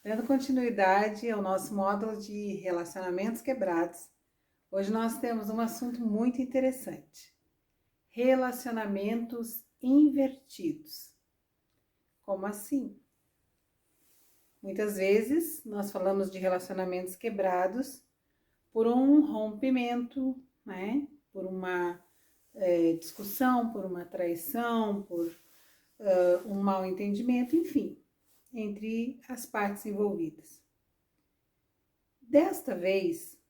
Dando continuidade ao nosso módulo de relacionamentos quebrados, hoje nós temos um assunto muito interessante: relacionamentos invertidos. Como assim? Muitas vezes nós falamos de relacionamentos quebrados por um rompimento, né? Por uma discussão, por uma traição, por um mal entendimento, enfim, entre as partes envolvidas. Desta vez,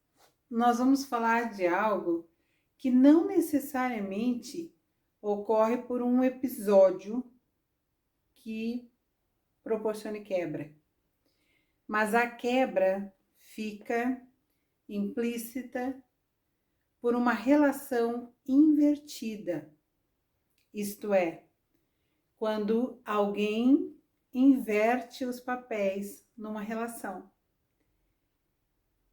nós vamos falar de algo que não necessariamente ocorre por um episódio que proporcione quebra, mas a quebra fica implícita por uma relação invertida, isto é, quando alguém inverte os papéis numa relação.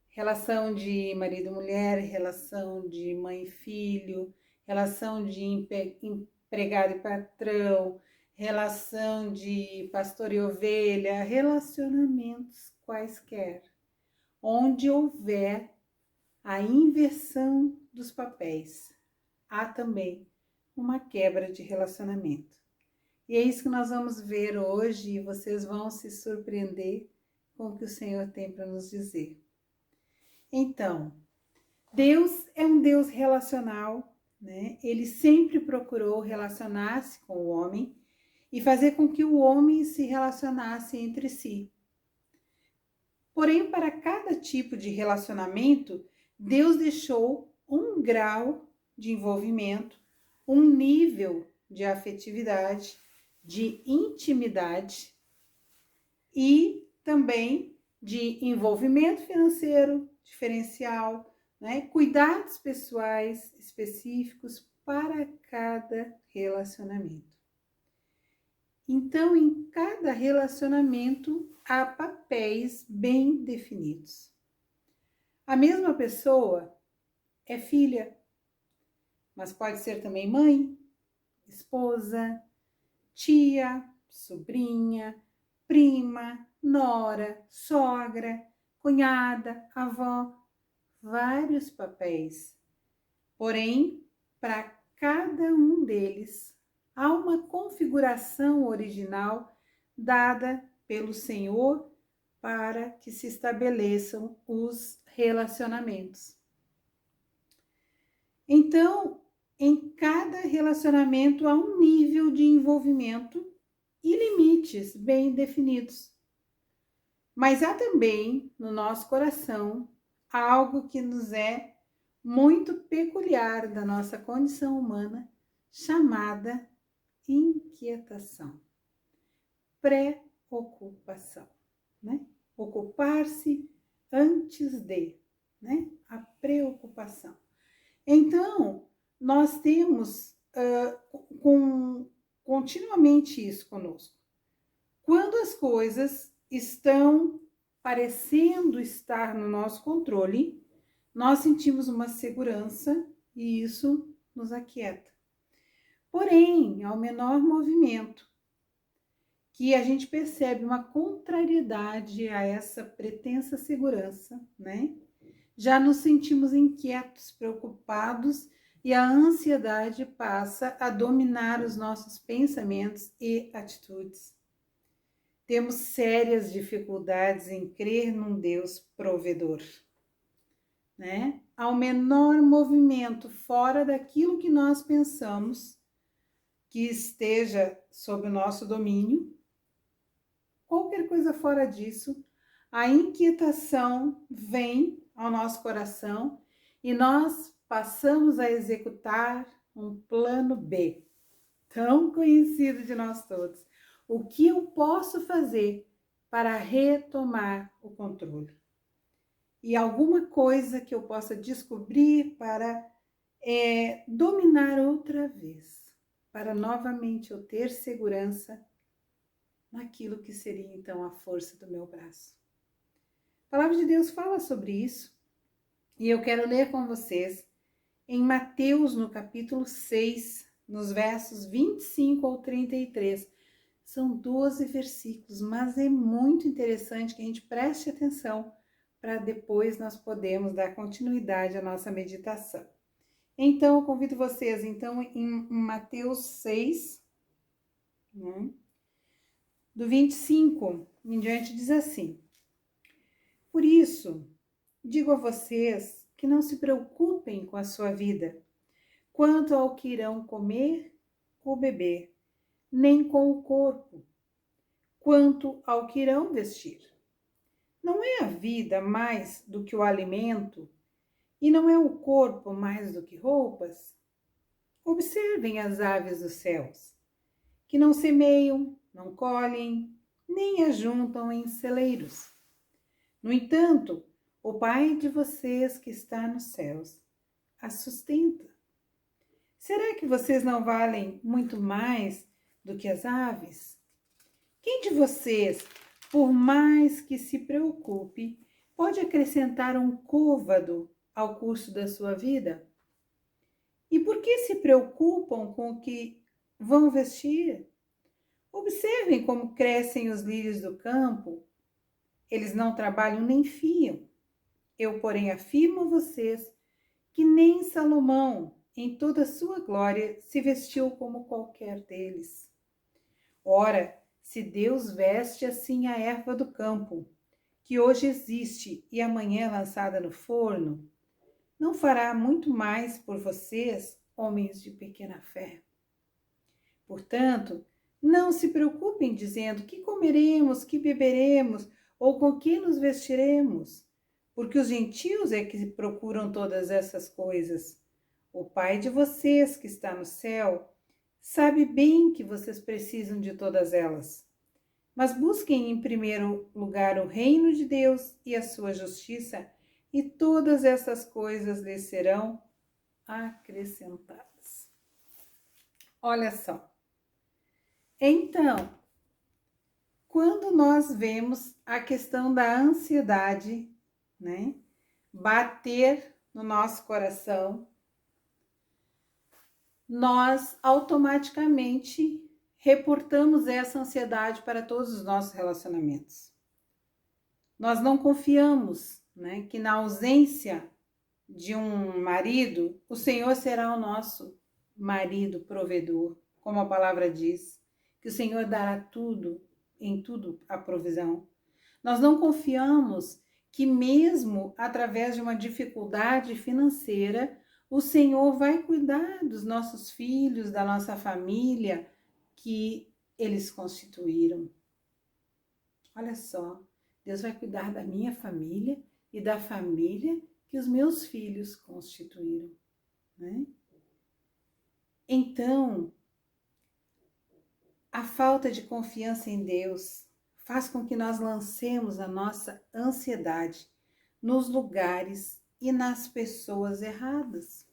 Relação de marido e mulher, relação de mãe e filho, relação de empregado e patrão, relação de pastor e ovelha, relacionamentos quaisquer, onde houver a inversão dos papéis, há também uma quebra de relacionamento. E é isso que nós vamos ver hoje e vocês vão se surpreender com o que o Senhor tem para nos dizer. Então, Deus é um Deus relacional, né? Ele sempre procurou relacionar-se com o homem e fazer com que o homem se relacionasse entre si. Porém, para cada tipo de relacionamento, Deus deixou um grau de envolvimento, um nível de afetividade, de intimidade e também de envolvimento financeiro diferencial, né? Cuidados pessoais específicos para cada relacionamento. Então, em cada relacionamento há papéis bem definidos. A mesma pessoa é filha, mas pode ser também mãe, esposa, tia, sobrinha, prima, nora, sogra, cunhada, avó, vários papéis. Porém, para cada um deles, há uma configuração original dada pelo Senhor para que se estabeleçam os relacionamentos. Então, em cada relacionamento há um nível de envolvimento e limites bem definidos. Mas há também no nosso coração algo que nos é muito peculiar da nossa condição humana, chamada inquietação, preocupação, né? Ocupar-se antes de, né? A preocupação. Então, nós temos continuamente isso conosco. Quando as coisas estão parecendo estar no nosso controle, nós sentimos uma segurança e isso nos aquieta. Porém, ao menor movimento, que a gente percebe uma contrariedade a essa pretensa segurança, né? Já nos sentimos inquietos, preocupados e a ansiedade passa a dominar os nossos pensamentos e atitudes. Temos sérias dificuldades em crer num Deus provedor, né? Ao menor movimento fora daquilo que nós pensamos que esteja sob o nosso domínio, qualquer coisa fora disso, a inquietação vem ao nosso coração e nós passamos a executar um plano B, tão conhecido de nós todos. O que eu posso fazer para retomar o controle? E alguma coisa que eu possa descobrir para dominar outra vez, para novamente eu ter segurança naquilo que seria então a força do meu braço. A palavra de Deus fala sobre isso e eu quero ler com vocês em Mateus, no capítulo 6, nos versos 25 ao 33. São 12 versículos, mas é muito interessante que a gente preste atenção para depois nós podermos dar continuidade à nossa meditação. Então, eu convido vocês, então, em Mateus 6, né, do 25 em diante, diz assim: Por isso, digo a vocês que não se preocupem com a sua vida, quanto ao que irão comer ou beber, nem com o corpo, quanto ao que irão vestir. Não é a vida mais do que o alimento, e não é o corpo mais do que roupas? Observem as aves dos céus, que não semeiam, não colhem, nem ajuntam em celeiros. No entanto, o Pai de vocês que está nos céus as sustenta. Será que vocês não valem muito mais do que as aves? Quem de vocês, por mais que se preocupe, pode acrescentar um côvado ao curso da sua vida? E por que se preocupam com o que vão vestir? Observem como crescem os lírios do campo. Eles não trabalham nem fiam. Eu, porém, afirmo a vocês que nem Salomão, em toda a sua glória, se vestiu como qualquer deles. Ora, se Deus veste assim a erva do campo, que hoje existe e amanhã é lançada no forno, não fará muito mais por vocês, homens de pequena fé? Portanto, não se preocupem dizendo que comeremos, que beberemos ou com que nos vestiremos, porque os gentios é que procuram todas essas coisas. O Pai de vocês que está no céu sabe bem que vocês precisam de todas elas. Mas busquem em primeiro lugar o reino de Deus e a sua justiça, e todas essas coisas lhes serão acrescentadas. Olha só. Então, quando nós vemos a questão da ansiedade, né, bater no nosso coração, nós automaticamente reportamos essa ansiedade para todos os nossos relacionamentos. Nós não confiamos, né, que na ausência de um marido, o Senhor será o nosso marido provedor, como a palavra diz, que o Senhor dará tudo, em tudo a provisão. Nós não confiamos que mesmo através de uma dificuldade financeira, o Senhor vai cuidar dos nossos filhos, da nossa família que eles constituíram. Olha só, Deus vai cuidar da minha família e da família que os meus filhos constituíram, né? Então, a falta de confiança em Deus faz com que nós lancemos a nossa ansiedade nos lugares e nas pessoas erradas.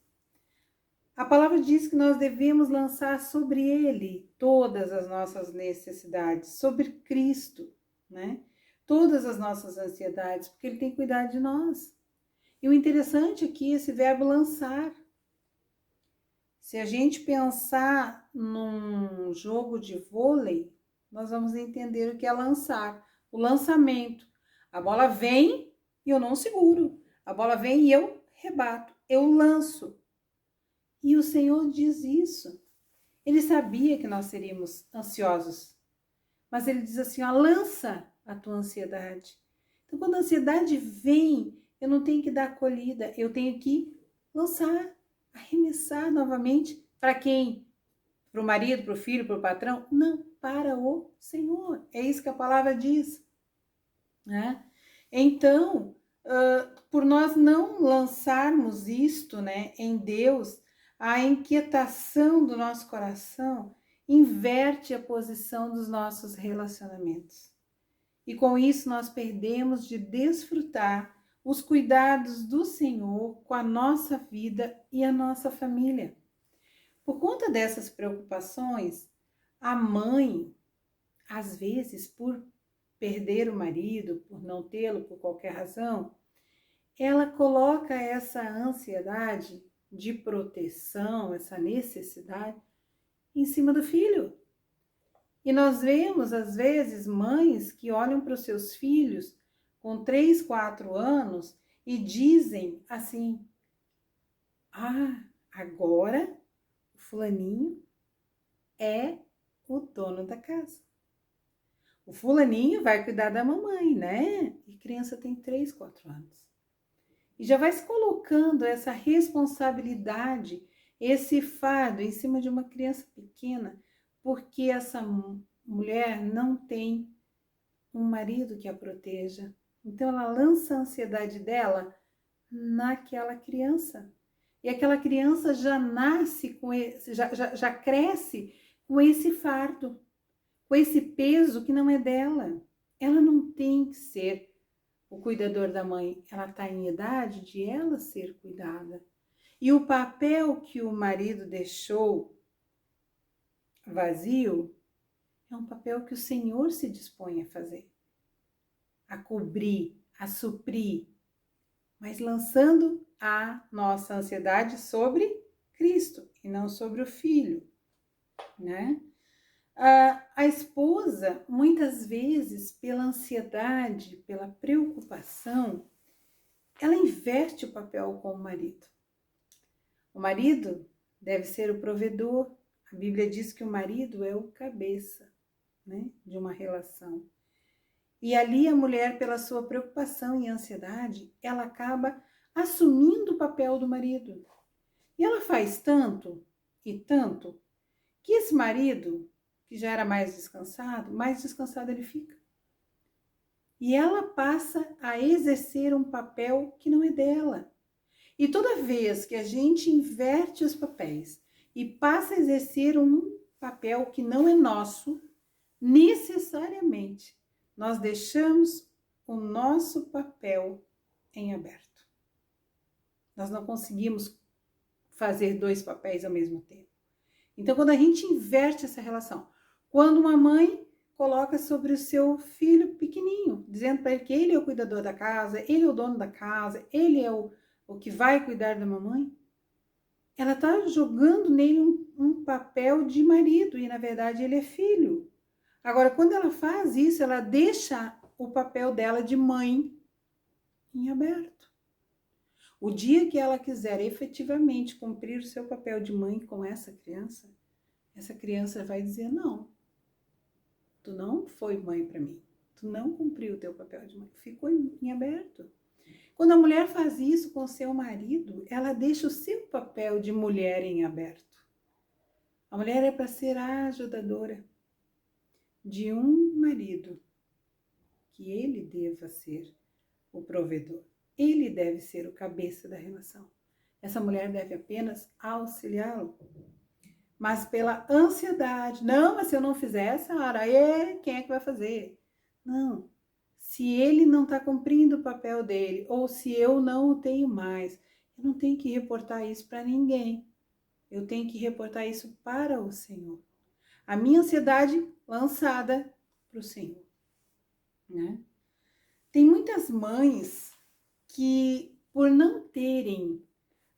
A palavra diz que nós devemos lançar sobre Ele todas as nossas necessidades, sobre Cristo, né? Todas as nossas ansiedades, porque Ele tem cuidado de nós. E o interessante aqui é esse verbo lançar. Se a gente pensar num jogo de vôlei, nós vamos entender o que é lançar. O lançamento. A bola vem e eu não seguro. A bola vem e eu rebato. Eu lanço. E o Senhor diz isso. Ele sabia que nós seríamos ansiosos. Mas Ele diz assim, ó, lança a tua ansiedade. Então, quando a ansiedade vem, eu não tenho que dar acolhida. Eu tenho que lançar, arremessar novamente. Para quem? Para o marido, para o filho, para o patrão? Não, para o Senhor. É isso que a palavra diz, né? Então, por nós não lançarmos isto, né, em Deus, a inquietação do nosso coração inverte a posição dos nossos relacionamentos. E com isso nós perdemos de desfrutar os cuidados do Senhor com a nossa vida e a nossa família. Por conta dessas preocupações, a mãe, às vezes, por perder o marido, por não tê-lo por qualquer razão, ela coloca essa ansiedade de proteção, essa necessidade, em cima do filho. E nós vemos, às vezes, mães que olham para os seus filhos com 3, 4 anos e dizem assim: ah, agora o fulaninho é o dono da casa. O fulaninho vai cuidar da mamãe, né? E criança tem 3, 4 anos. E já vai se colocando essa responsabilidade, esse fardo em cima de uma criança pequena, porque essa mulher não tem um marido que a proteja. Então ela lança a ansiedade dela naquela criança. E aquela criança já nasce com esse, já cresce com esse fardo, com esse peso que não é dela. Ela não tem que ser o cuidador da mãe, ela está em idade de ela ser cuidada. E o papel que o marido deixou vazio é um papel que o Senhor se dispõe a fazer, a cobrir, a suprir, mas lançando a nossa ansiedade sobre Cristo e não sobre o filho, né? A esposa, muitas vezes, pela ansiedade, pela preocupação, ela inverte o papel com o marido. O marido deve ser o provedor. A Bíblia diz que o marido é o cabeça, né, de uma relação. E ali a mulher, pela sua preocupação e ansiedade, ela acaba assumindo o papel do marido. E ela faz tanto e tanto que esse marido, que já era mais descansado ele fica. E ela passa a exercer um papel que não é dela. E toda vez que a gente inverte os papéis e passa a exercer um papel que não é nosso, necessariamente nós deixamos o nosso papel em aberto. Nós não conseguimos fazer 2 papéis ao mesmo tempo. Então, quando a gente inverte essa relação, quando uma mãe coloca sobre o seu filho pequenininho, dizendo para ele que ele é o cuidador da casa, ele é o dono da casa, ele é o que vai cuidar da mamãe, ela está jogando nele um papel de marido e, na verdade, ele é filho. Agora, quando ela faz isso, ela deixa o papel dela de mãe em aberto. O dia que ela quiser efetivamente cumprir o seu papel de mãe com essa criança vai dizer: não, tu não foi mãe para mim, tu não cumpriu o teu papel de mãe, ficou em aberto. Quando a mulher faz isso com seu marido, ela deixa o seu papel de mulher em aberto. A mulher é para ser a ajudadora de um marido, que ele deva ser o provedor. Ele deve ser o cabeça da relação. Essa mulher deve apenas auxiliá-lo. Mas pela ansiedade, não, mas se eu não fizer essa hora, aí quem é que vai fazer? Não. Se ele não está cumprindo o papel dele, ou se eu não o tenho mais, eu não tenho que reportar isso para ninguém. Eu tenho que reportar isso para o Senhor. A minha ansiedade lançada para o Senhor, né? Tem muitas mães que, por não terem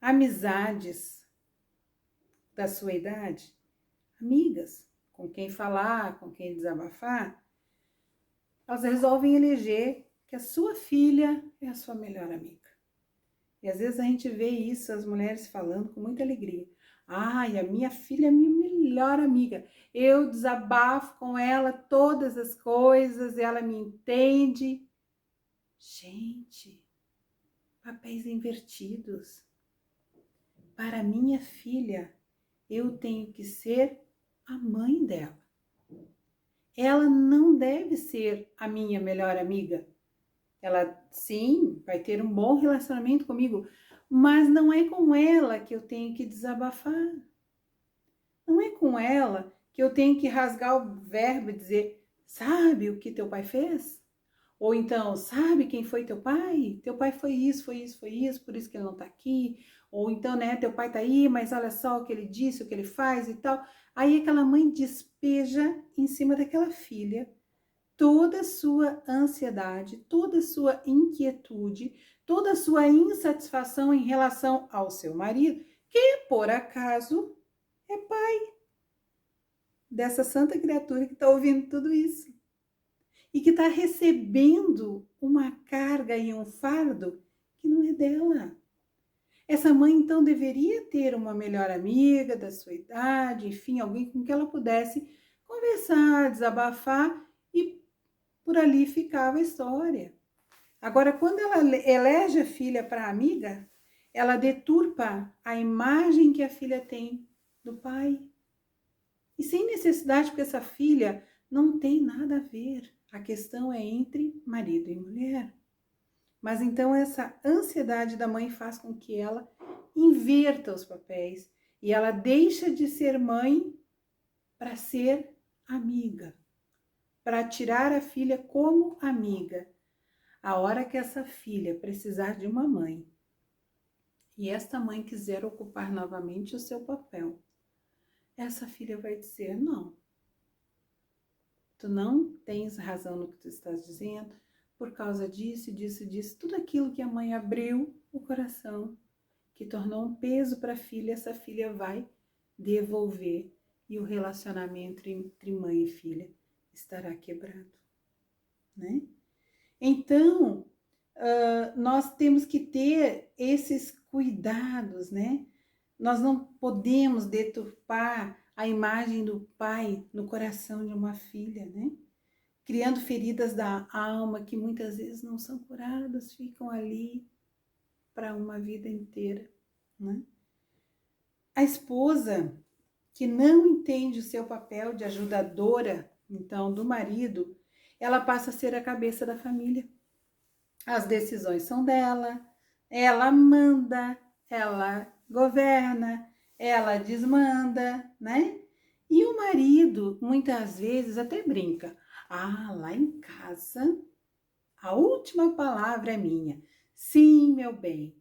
amizades da sua idade, amigas, com quem falar, com quem desabafar, elas resolvem eleger que a sua filha é a sua melhor amiga. E às vezes a gente vê isso, as mulheres falando com muita alegria. Ai, a minha filha é a minha melhor amiga. Eu desabafo com ela todas as coisas, ela me entende. Gente, papéis invertidos. Para minha filha, eu tenho que ser a mãe dela. Ela não deve ser a minha melhor amiga. Ela, sim, vai ter um bom relacionamento comigo, mas não é com ela que eu tenho que desabafar. Não é com ela que eu tenho que rasgar o verbo e dizer: sabe o que teu pai fez? Ou então, sabe quem foi teu pai? Teu pai foi isso, foi isso, foi isso, por isso que ele não tá aqui. Ou então, né, teu pai tá aí, mas olha só o que ele disse, o que ele faz e tal. Aí aquela mãe despeja em cima daquela filha toda a sua ansiedade, toda a sua inquietude, toda a sua insatisfação em relação ao seu marido, que por acaso é pai. dessa santa criatura que está ouvindo tudo isso e que está recebendo uma carga e um fardo que não é dela. Essa mãe, então, deveria ter uma melhor amiga da sua idade, enfim, alguém com que ela pudesse conversar, desabafar e por ali ficava a história. Agora, quando ela elege a filha para amiga, ela deturpa a imagem que a filha tem do pai. E sem necessidade, porque essa filha não tem nada a ver. A questão é entre marido e mulher. Mas então essa ansiedade da mãe faz com que ela inverta os papéis e ela deixa de ser mãe para ser amiga, para tirar a filha como amiga. A hora que essa filha precisar de uma mãe e esta mãe quiser ocupar novamente o seu papel, essa filha vai dizer: não, tu não tens razão no que tu estás dizendo, por causa disso, disso, disso, tudo aquilo que a mãe abriu o coração, que tornou um peso para a filha, essa filha vai devolver e o relacionamento entre mãe e filha estará quebrado, né? Então, nós temos que ter esses cuidados, né? Nós não podemos deturpar a imagem do pai no coração de uma filha, né? Criando feridas da alma que muitas vezes não são curadas, ficam ali para uma vida inteira, né? A esposa que não entende o seu papel de ajudadora, então, do marido, ela passa a ser a cabeça da família. As decisões são dela, ela manda, ela governa, ela desmanda, né? E o marido, muitas vezes, até brinca. Ah, lá em casa, a última palavra é minha. Sim, meu bem.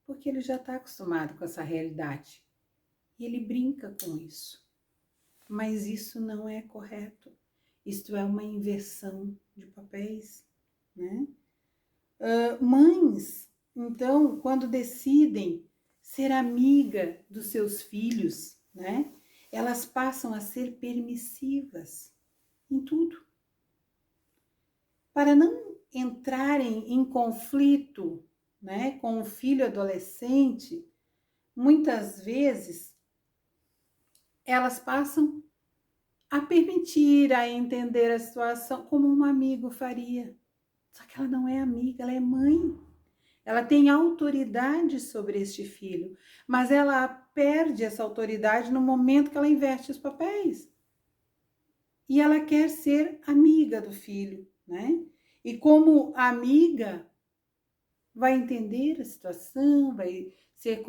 Porque ele já está acostumado com essa realidade. E ele brinca com isso. Mas isso não é correto. Isto é uma inversão de papéis, né? Mães, então, quando decidem ser amiga dos seus filhos, né? Elas passam a ser permissivas em tudo. Para não entrarem em conflito, né, com o filho adolescente, muitas vezes elas passam a permitir, a entender a situação como um amigo faria. Só que ela não é amiga, ela é mãe. Ela tem autoridade sobre este filho, mas ela perde essa autoridade no momento que ela inverte os papéis. E ela quer ser amiga do filho, né? E como amiga, vai entender a situação, vai ser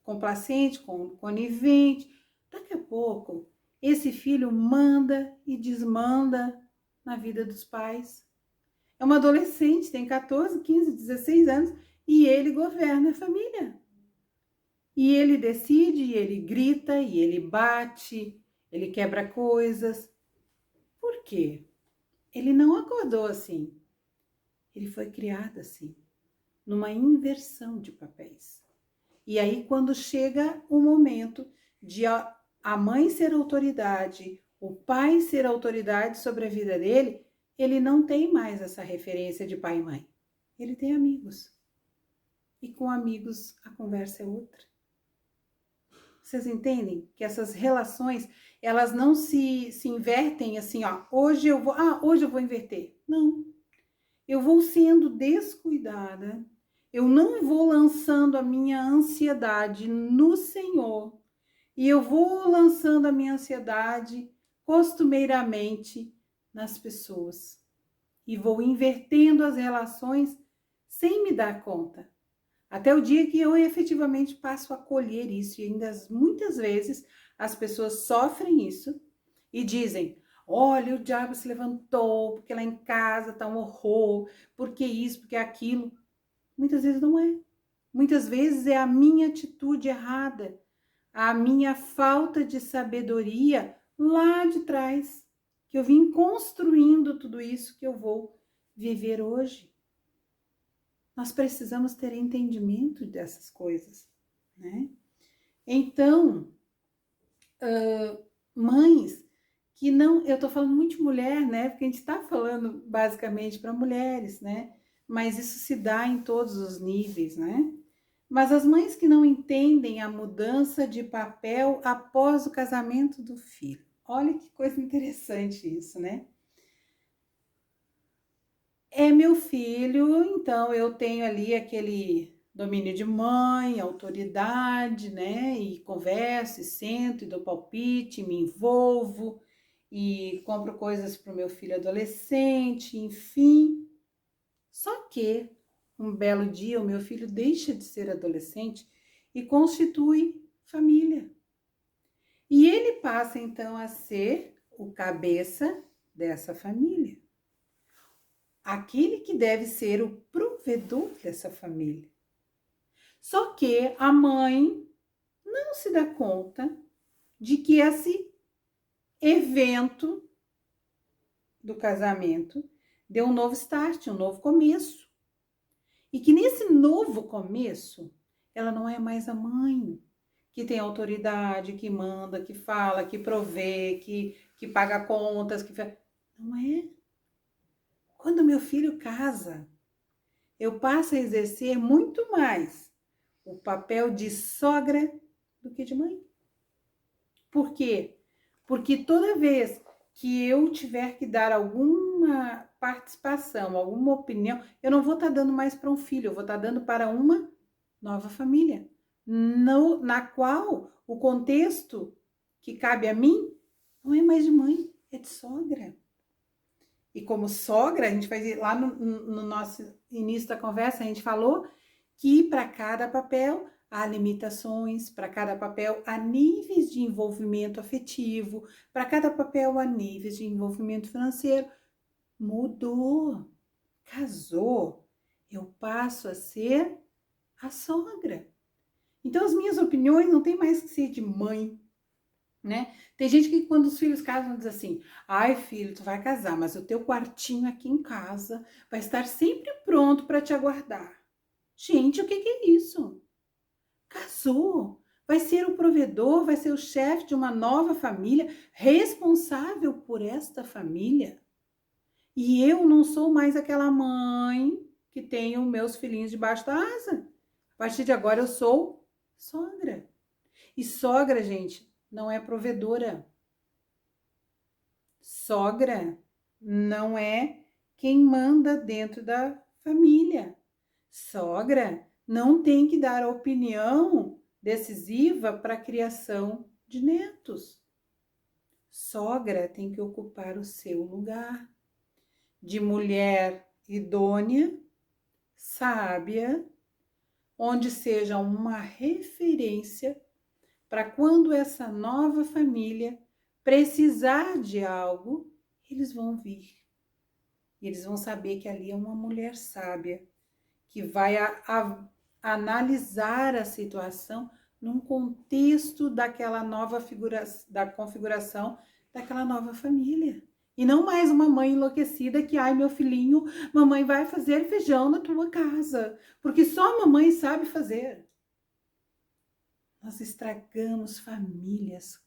complacente, conivente. Daqui a pouco, esse filho manda e desmanda na vida dos pais. É uma adolescente, tem 14, 15, 16 anos e ele governa a família. E ele decide, e ele grita, e ele bate, ele quebra coisas. Por quê? Ele não acordou assim. Ele foi criado assim, numa inversão de papéis. E aí, quando chega o momento de a mãe ser autoridade, o pai ser autoridade sobre a vida dele, ele não tem mais essa referência de pai e mãe. Ele tem amigos. E com amigos a conversa é outra. Vocês entendem que essas relações, elas não se invertem assim, ó, hoje eu vou inverter. Não. Eu vou sendo descuidada, eu não vou lançando a minha ansiedade no Senhor, e eu vou lançando a minha ansiedade costumeiramente nas pessoas. E vou invertendo as relações sem me dar conta. Até o dia que eu efetivamente passo a colher isso, e ainda muitas vezes as pessoas sofrem isso e dizem: olha, o diabo se levantou, porque lá em casa tá um horror, porque isso, porque aquilo. Muitas vezes não é. Muitas vezes é a minha atitude errada, a minha falta de sabedoria lá de trás, que eu vim construindo tudo isso que eu vou viver hoje. Nós precisamos ter entendimento dessas coisas, né? Então, mães que não, eu tô falando muito de mulher, né? Porque a gente tá falando basicamente para mulheres, né? Mas isso se dá em todos os níveis, né? Mas as mães que não entendem a mudança de papel após o casamento do filho. Olha que coisa interessante isso, né? É meu filho, então eu tenho ali aquele domínio de mãe, autoridade, né? E converso, e sento, e dou palpite, me envolvo, e compro coisas para o meu filho adolescente, enfim. Só que um belo dia o meu filho deixa de ser adolescente e constitui família. E ele passa então a ser o cabeça dessa família. Aquele que deve ser o provedor dessa família. Só que a mãe não se dá conta de que esse evento do casamento deu um novo start, um novo começo. E que nesse novo começo, ela não é mais a mãe que tem autoridade, que manda, que fala, que provê, que paga contas, que não é. Quando meu filho casa, eu passo a exercer muito mais o papel de sogra do que de mãe. Por quê? Porque toda vez que eu tiver que dar alguma participação, alguma opinião, eu não vou estar dando mais para um filho, eu vou estar dando para uma nova família, na qual o contexto que cabe a mim não é mais de mãe, é de sogra. E como sogra, a gente vai lá no nosso início da conversa, a gente falou que para cada papel há limitações, para cada papel há níveis de envolvimento afetivo, para cada papel há níveis de envolvimento financeiro. Mudou, casou, eu passo a ser a sogra. Então as minhas opiniões não tem mais que ser de mãe, né? Tem gente que quando os filhos casam diz assim: ai filho, tu vai casar, mas o teu quartinho aqui em casa vai estar sempre pronto para te aguardar. Gente, o que é isso? Casou, vai ser o provedor, vai ser o chefe de uma nova família, responsável por esta família. E eu não sou mais aquela mãe que tem os meus filhinhos debaixo da asa. A partir de agora eu sou sogra. E sogra, gente, não é provedora. Sogra não é quem manda dentro da família. Sogra não tem que dar opinião decisiva para a criação de netos. Sogra tem que ocupar o seu lugar de mulher idônea, sábia, onde seja uma referência para quando essa nova família precisar de algo, eles vão vir. E eles vão saber que ali é uma mulher sábia, que vai analisar a situação num contexto daquela nova da configuração daquela nova família. E não mais uma mãe enlouquecida que, ai meu filhinho, mamãe vai fazer feijão na tua casa, porque só a mamãe sabe fazer. Nós estragamos famílias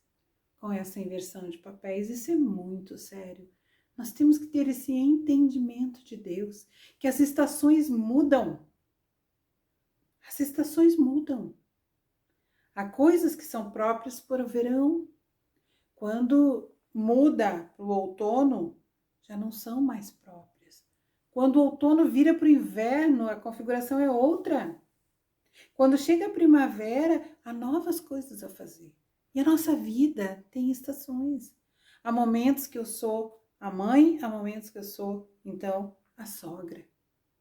com essa inversão de papéis, isso é muito sério. Nós temos que ter esse entendimento de Deus, que as estações mudam. As estações mudam. Há coisas que são próprias para o verão. Quando muda para o outono, já não são mais próprias. Quando o outono vira para o inverno, a configuração é outra. Quando chega a primavera, há novas coisas a fazer. E a nossa vida tem estações. Há momentos que eu sou a mãe, há momentos que eu sou, então, a sogra,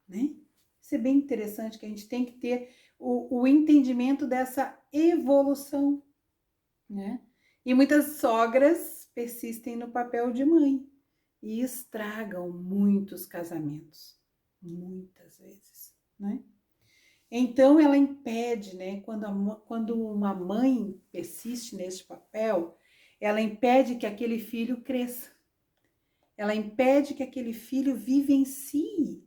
né? Isso é bem interessante, que a gente tem que ter o entendimento dessa evolução, né? E muitas sogras persistem no papel de mãe e estragam muitos casamentos, muitas vezes, né? Então ela impede, né? Quando uma mãe persiste nesse papel, ela impede que aquele filho cresça. Ela impede que aquele filho vivencie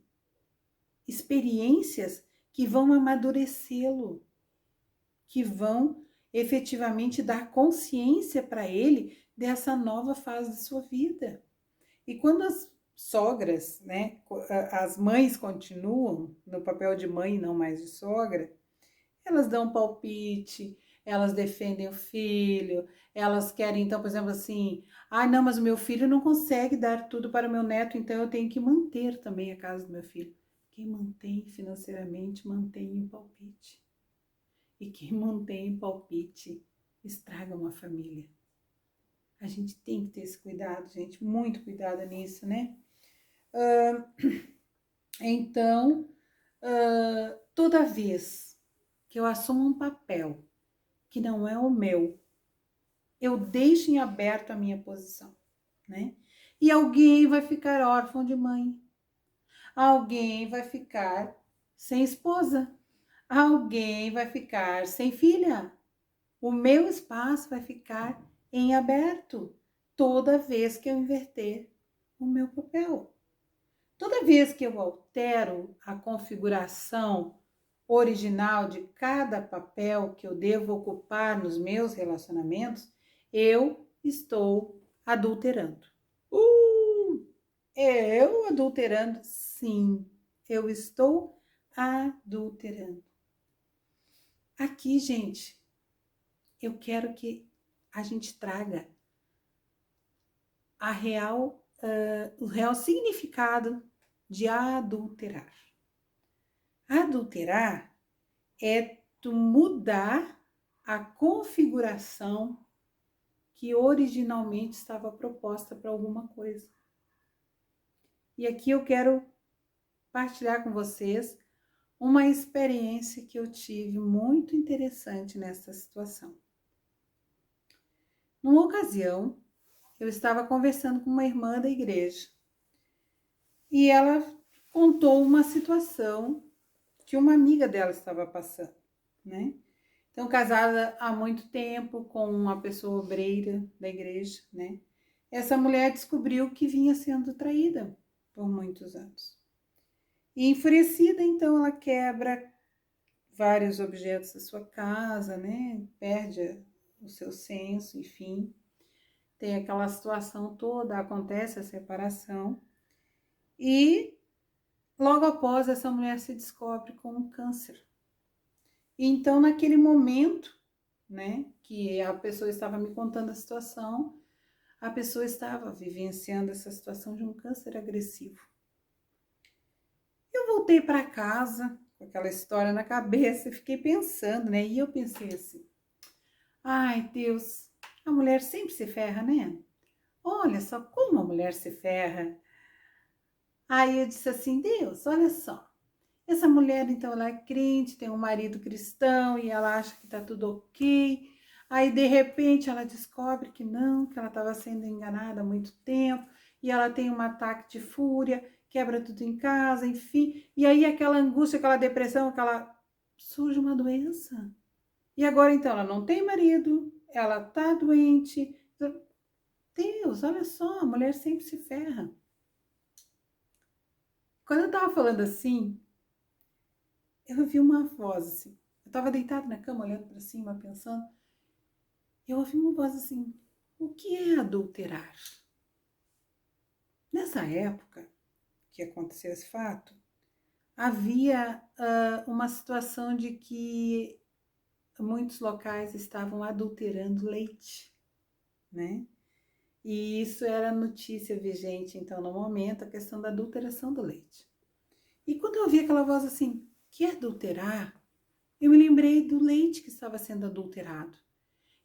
experiências que vão amadurecê-lo, que vão efetivamente dar consciência para ele dessa nova fase da sua vida. E quando as sogras, né, as mães continuam no papel de mãe, não mais de sogra, elas dão palpite, elas defendem o filho, elas querem, então, por exemplo, assim, não, mas o meu filho não consegue dar tudo para o meu neto, então eu tenho que manter também a casa do meu filho. Quem mantém financeiramente, mantém o palpite. E quem mantém o palpite, estraga uma família. A gente tem que ter esse cuidado, gente, muito cuidado nisso, né? Então, toda vez que eu assumo um papel que não é o meu, eu deixo em aberto a minha posição, né? E alguém vai ficar órfão de mãe, alguém vai ficar sem esposa, alguém vai ficar sem filha. O meu espaço vai ficar em aberto toda vez que eu inverter o meu papel. Toda vez que eu altero a configuração original de cada papel que eu devo ocupar nos meus relacionamentos, eu estou adulterando. Eu adulterando? Sim, eu estou adulterando. Aqui, gente, eu quero que a gente traga o real significado de adulterar. Adulterar é tu mudar a configuração que originalmente estava proposta para alguma coisa. E aqui eu quero partilhar com vocês uma experiência que eu tive muito interessante nessa situação. Numa ocasião, eu estava conversando com uma irmã da igreja e ela contou uma situação que uma amiga dela estava passando, né? Então, casada há muito tempo com uma pessoa obreira da igreja, né? Essa mulher descobriu que vinha sendo traída por muitos anos. E enfurecida, então, ela quebra vários objetos da sua casa, né? Perde o seu senso, enfim. Tem aquela situação toda, acontece a separação. E logo após, essa mulher se descobre com um câncer. E então, naquele momento, né, que a pessoa estava me contando a situação, a pessoa estava vivenciando essa situação de um câncer agressivo. Eu voltei para casa com aquela história na cabeça e fiquei pensando, né? E eu pensei assim: ai, Deus, a mulher sempre se ferra, né? Olha só como a mulher se ferra. Aí eu disse assim: Deus, olha só. Essa mulher, então, ela é crente, tem um marido cristão e ela acha que tá tudo ok. Aí, de repente, ela descobre que não, que ela estava sendo enganada há muito tempo. E ela tem um ataque de fúria, quebra tudo em casa, enfim. E aí, aquela angústia, aquela depressão, surge uma doença. E agora, então, ela não tem marido, ela tá doente. Deus, olha só, a mulher sempre se ferra. Quando eu tava falando assim, eu ouvi uma voz assim. Eu estava deitada na cama, olhando para cima, pensando. Eu ouvi uma voz assim: o que é adulterar? Nessa época que aconteceu esse fato, havia uma situação de que muitos locais estavam adulterando leite, né? E isso era notícia vigente, então, no momento, a questão da adulteração do leite. E quando eu ouvi aquela voz assim: que é adulterar? Eu me lembrei do leite que estava sendo adulterado.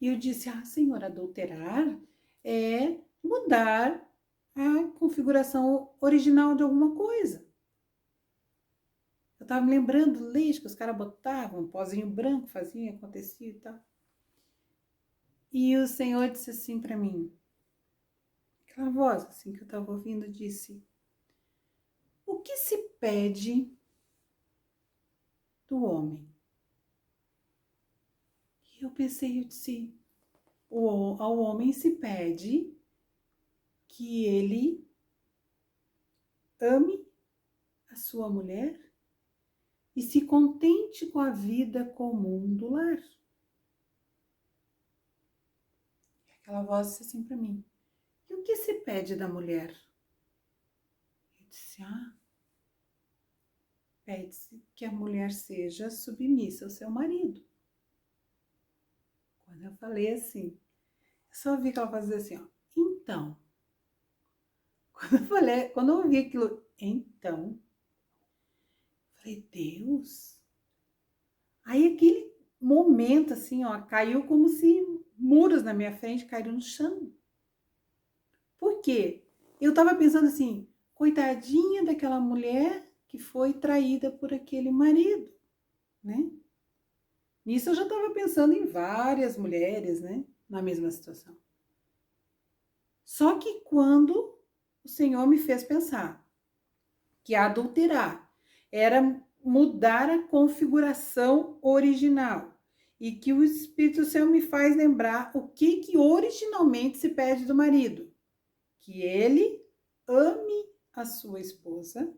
E eu disse: Senhor, adulterar é mudar a configuração original de alguma coisa. Eu estava me lembrando do leite que os caras botavam, um pozinho branco, fazia, acontecia e tal. E o Senhor disse assim para mim, aquela voz assim que eu estava ouvindo, disse: o que se pede do homem? E eu pensei, eu disse: ao homem se pede que ele ame a sua mulher e se contente com a vida comum do lar. aquela voz disse assim para mim: e o que se pede da mulher? Eu disse: pede-se que a mulher seja submissa ao seu marido. Quando eu falei assim, eu só vi que ela fazia assim, ó, então. Quando eu ouvi aquilo, então, falei, Deus. Aí aquele momento assim, ó, caiu como se muros na minha frente caíram no chão. Por quê? Eu tava pensando assim, coitadinha daquela mulher que foi traída por aquele marido, né? Nisso eu já estava pensando em várias mulheres, né, na mesma situação. Só que quando o Senhor me fez pensar que adulterar era mudar a configuração original e que o Espírito Santo me faz lembrar o que originalmente se pede do marido, que ele ame a sua esposa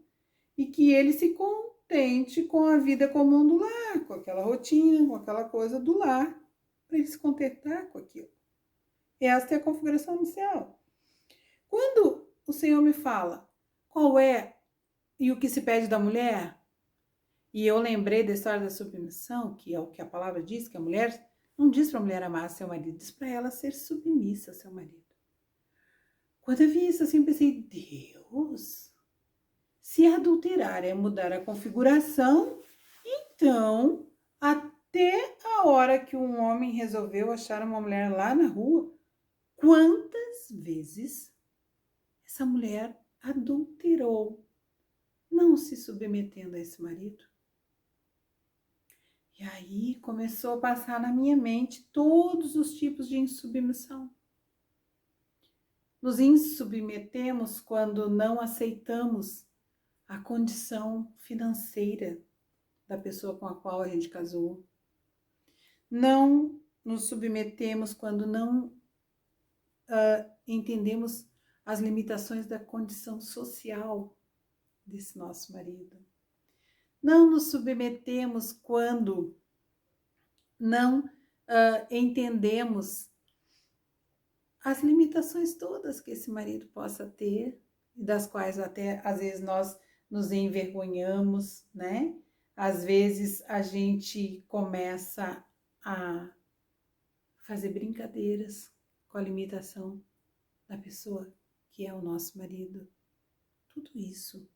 e que ele se contente com a vida comum do lar, com aquela rotina, com aquela coisa do lar, para ele se contentar com aquilo. Esta é a configuração inicial. Quando o Senhor me fala qual é e o que se pede da mulher, e eu lembrei da história da submissão, que é o que a palavra diz, que a mulher não diz para a mulher amar seu marido, diz para ela ser submissa ao seu marido. Quando eu vi isso assim, eu pensei, Deus, se adulterar é mudar a configuração, então, até a hora que um homem resolveu achar uma mulher lá na rua, quantas vezes essa mulher adulterou, não se submetendo a esse marido? E aí começou a passar na minha mente todos os tipos de insubmissão. Nos insubmetemos quando não aceitamos a condição financeira da pessoa com a qual a gente casou. Não nos submetemos quando não entendemos as limitações da condição social desse nosso marido. Não nos submetemos quando não entendemos as limitações todas que esse marido possa ter, das quais até às vezes nós nos envergonhamos, né? Às vezes a gente começa a fazer brincadeiras com a limitação da pessoa que é o nosso marido. Tudo isso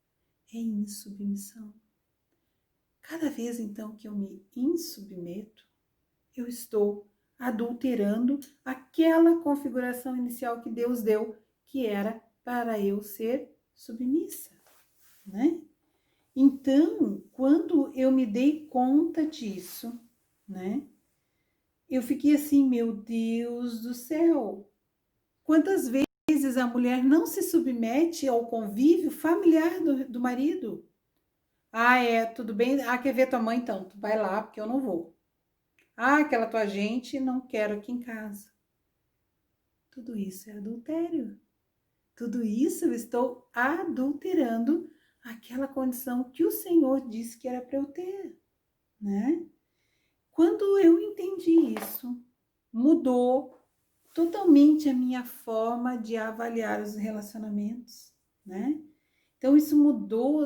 é insubmissão. Cada vez então que eu me insubmeto, eu estou adulterando aquela configuração inicial que Deus deu, que era para eu ser submissa, né? Então, quando eu me dei conta disso, né? Eu fiquei assim, meu Deus do céu, quantas vezes a mulher não se submete ao convívio familiar do marido? Tudo bem? Quer ver tua mãe? Então, tu vai lá, porque eu não vou. Aquela tua gente, não quero aqui em casa. Tudo isso é adultério. Tudo isso eu estou adulterando aquela condição que o Senhor disse que era para eu ter, né? Quando eu entendi isso, mudou totalmente a minha forma de avaliar os relacionamentos, né? Então isso mudou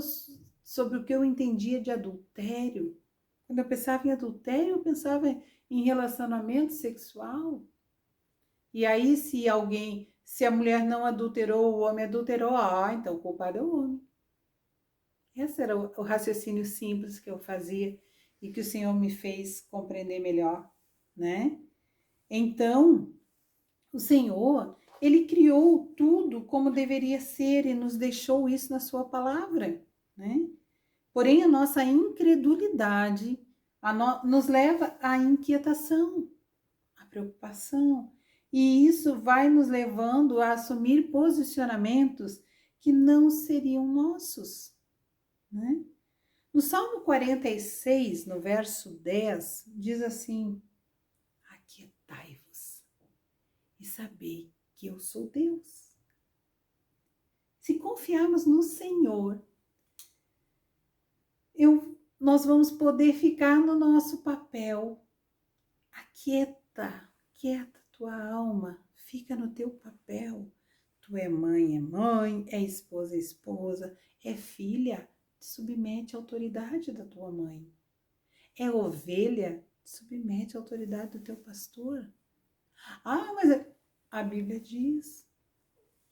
sobre o que eu entendia de adultério. Quando eu pensava em adultério, eu pensava em relacionamento sexual. E aí, se a mulher não adulterou, o homem adulterou, então o culpado é o homem. Esse era o raciocínio simples que eu fazia e que o Senhor me fez compreender melhor, né? Então, o Senhor, Ele criou tudo como deveria ser e nos deixou isso na sua palavra, né? Porém, a nossa incredulidade nos leva à inquietação, à preocupação, e isso vai nos levando a assumir posicionamentos que não seriam nossos, né? No Salmo 46, no verso 10, diz assim: aquietai-vos e sabei que eu sou Deus. Se confiarmos no Senhor, nós vamos poder ficar no nosso papel. Quieta tua alma, Fica no teu papel. Tu é mãe, é esposa, é filha, te submete à autoridade da tua mãe. É ovelha, te submete à autoridade do teu pastor. Ah, mas a Bíblia diz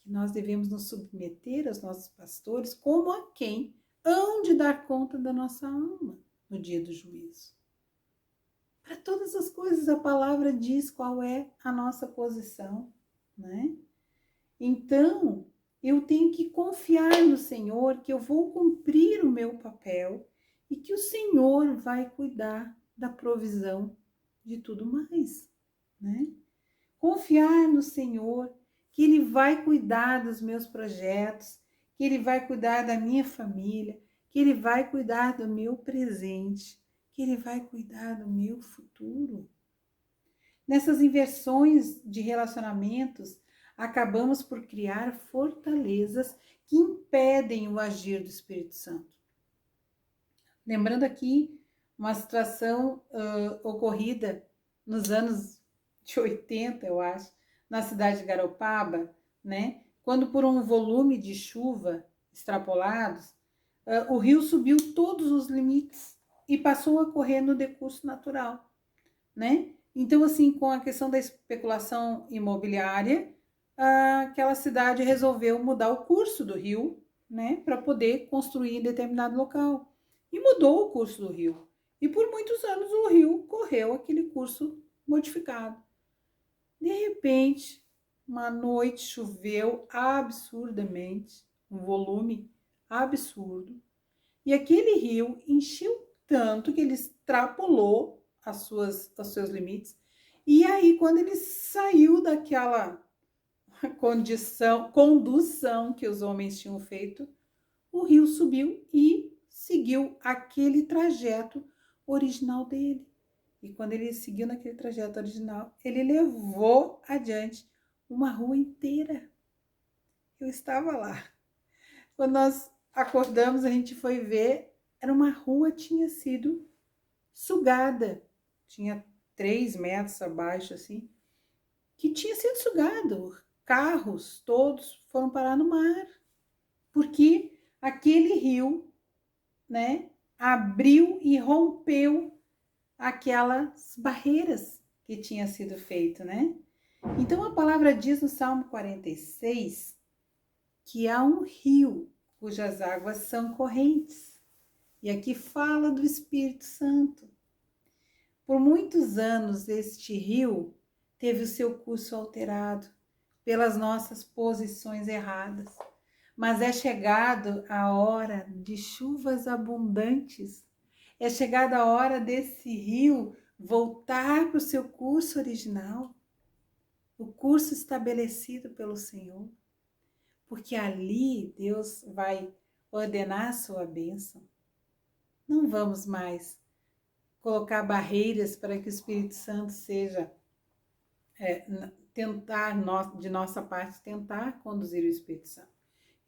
que nós devemos nos submeter aos nossos pastores como a quem hão de dar conta da nossa alma no dia do juízo. Para todas as coisas a palavra diz qual é a nossa posição, né? Então, eu tenho que confiar no Senhor que eu vou cumprir o meu papel e que o Senhor vai cuidar da provisão de tudo mais, né? Confiar no Senhor que Ele vai cuidar dos meus projetos, que Ele vai cuidar da minha família, que Ele vai cuidar do meu presente, que Ele vai cuidar do meu futuro. Nessas inversões de relacionamentos, acabamos por criar fortalezas que impedem o agir do Espírito Santo. Lembrando aqui uma situação ocorrida nos anos de 80, eu acho, na cidade de Garopaba, né? Quando por um volume de chuva extrapolados, o rio subiu todos os limites e passou a correr no decurso natural, né? Então, assim, com a questão da especulação imobiliária, aquela cidade resolveu mudar o curso do rio, né, para poder construir em determinado local. E mudou o curso do rio. E por muitos anos o rio correu aquele curso modificado. De repente, uma noite choveu absurdamente, um volume absurdo, e aquele rio encheu tanto que ele extrapolou os seus limites. E aí, quando ele saiu daquela condução que os homens tinham feito, o rio subiu e seguiu aquele trajeto original dele. E quando ele seguiu naquele trajeto original, ele levou adiante uma rua inteira. Eu estava lá. Quando nós acordamos, a gente foi ver, era uma rua que tinha sido sugada. Tinha 3 metros abaixo, assim, que tinha sido sugado. Carros todos foram parar no mar. Porque aquele rio, né, abriu e rompeu aquelas barreiras que tinha sido feito, né? Então a palavra diz no Salmo 46 que há um rio cujas águas são correntes. E aqui fala do Espírito Santo. Por muitos anos este rio teve o seu curso alterado pelas nossas posições erradas. Mas é chegado a hora de chuvas abundantes. É chegada a hora desse rio voltar para o seu curso original, o curso estabelecido pelo Senhor, porque ali Deus vai ordenar a sua bênção. Não vamos mais colocar barreiras para que o Espírito Santo seja, de nossa parte, tentar conduzir o Espírito Santo.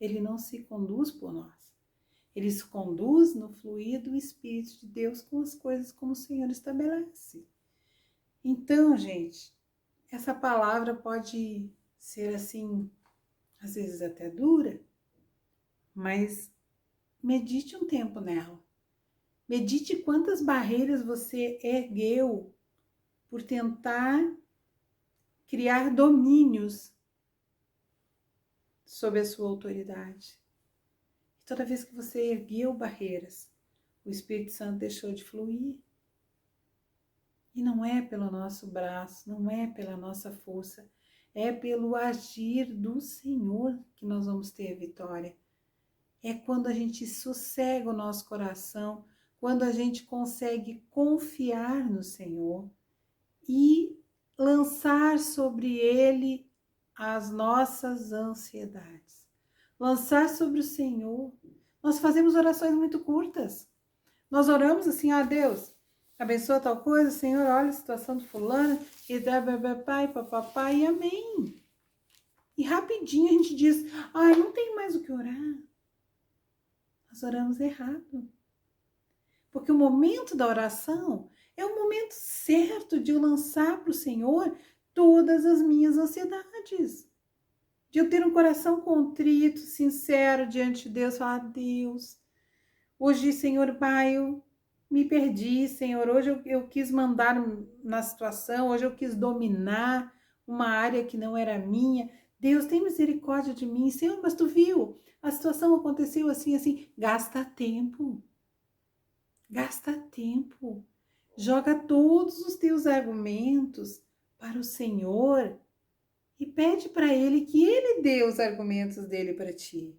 Ele não se conduz por nós. Ele se conduz no fluir do Espírito de Deus com as coisas como o Senhor estabelece. Então, gente, essa palavra pode ser assim, às vezes até dura, mas medite um tempo nela. Medite quantas barreiras você ergueu por tentar criar domínios sob a sua autoridade. Toda vez que você ergueu barreiras, o Espírito Santo deixou de fluir. E não é pelo nosso braço, não é pela nossa força, é pelo agir do Senhor que nós vamos ter vitória. É quando a gente sossega o nosso coração, quando a gente consegue confiar no Senhor e lançar sobre Ele as nossas ansiedades. Lançar sobre o Senhor. Nós fazemos orações muito curtas. Nós oramos assim, Deus, abençoa tal coisa, Senhor, olha a situação do fulano, e dá pai, papai, e amém. E rapidinho a gente diz, não tem mais o que orar. Nós oramos errado. Porque o momento da oração é o momento certo de eu lançar para o Senhor todas as minhas ansiedades. De eu ter um coração contrito, sincero diante de Deus, falar, Deus, hoje, Senhor Pai, eu me perdi, Senhor, hoje eu quis mandar na situação, hoje eu quis dominar uma área que não era minha. Deus, tem misericórdia de mim, Senhor, mas tu viu, a situação aconteceu assim, assim, gasta tempo, joga todos os teus argumentos para o Senhor, e pede para Ele que Ele dê os argumentos dele para ti.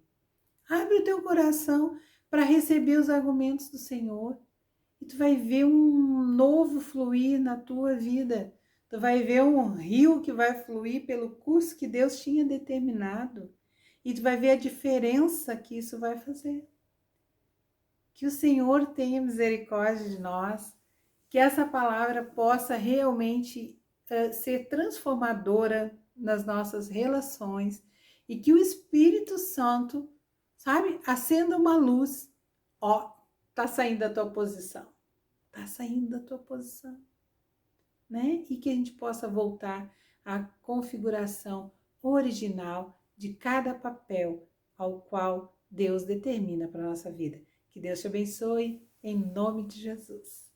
Abre o teu coração para receber os argumentos do Senhor. E tu vai ver um novo fluir na tua vida. Tu vai ver um rio que vai fluir pelo curso que Deus tinha determinado. E tu vai ver a diferença que isso vai fazer. Que o Senhor tenha misericórdia de nós. Que essa palavra possa realmente ser transformadora nas nossas relações e que o Espírito Santo, sabe, acenda uma luz. Ó, tá saindo da tua posição. Tá saindo da tua posição, né? E que a gente possa voltar à configuração original de cada papel ao qual Deus determina para a nossa vida. Que Deus te abençoe, em nome de Jesus.